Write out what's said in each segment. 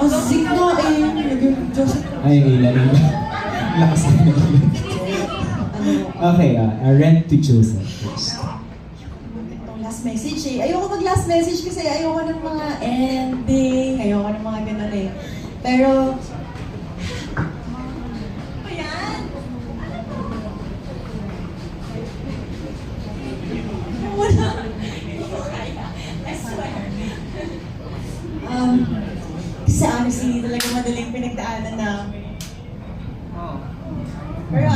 Asik na eh. Joseph. Ay, ilalim. Lakas na ilalim. Okay, rent to Joseph first. Itong last message eh. Ayoko mag-last message kasi ayoko ng mga ending. Ayoko ng mga ganun eh. Pero... Ayan! Wala. I swear. Kasi honestly, talaga madaling pinagdaanan namin. Pero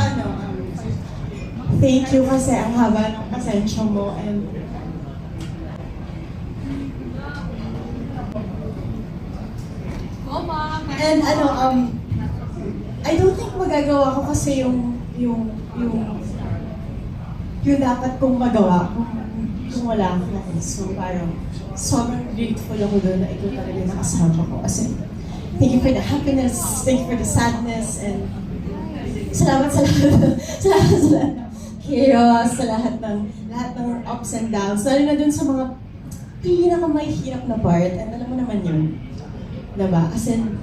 thank you kasi ang haba ng pasensya mo and I don't think magagawa ko kasi yung dapat kong magawa kung wala ako. So parang sobrang grateful ako doon na ikaw talaga nakasama ko. Kasi thank you for the happiness, thank you for the sadness, and salamat sa lahat ng chaos, sa lahat ng ups and downs. Lalo na dun sa mga pinakamahihirap na part, and alam mo naman yun. Diba? As in,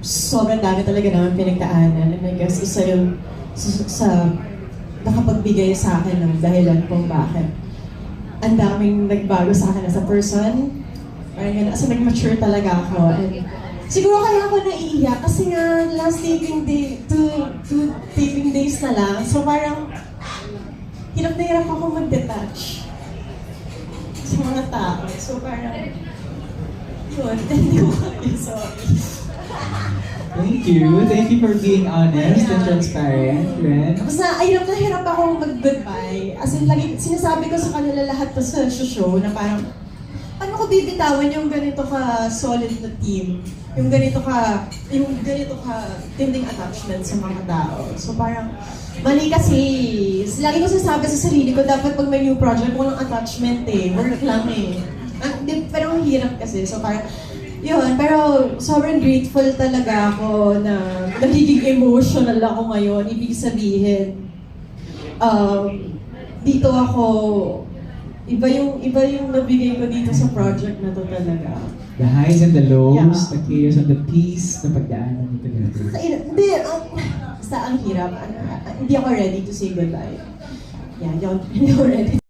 sobrang dami talaga naman pinagdaanan. And I guess isa yung sa nakapagbigay sa akin ng dahilan kung bakit ang daming nagbago sa akin as a person. Parang yun, as nag-mature talaga ako. And siguro kaya ako naiiyak kasi nga last taping day, two taping days na lang. So parang hirap na hirap ako mag-detach sa mga tao. So parang yun, hindi ko kaya, sorry. Thank you for being honest and transparent, Ren. Basta hirap na hirap akong mag-goodbye. As in, lagi sinasabi ko sa kanila lahat to sa show na parang paano ko bibitawan yung ganito ka solid na team? Yung ganito ka tinding attachment sa mga tao. So parang, mali kasi. Lagi ko sinasabi sa sarili ko, dapat pag may new project, walang attachment eh. Work lang eh. Pero ang hirap kasi. So parang, yun. Pero sobrang grateful talaga ako na nagiging emotional ako ngayon. Ibig sabihin, dito ako, iba yung nabigay ko dito sa project na to talaga. The highs and the lows, Yeah. the chaos and the peace na pagdaanan mo together. Hindi, basta ang hirap. Hindi ako ready to say goodbye. Yeah, hindi ako ready.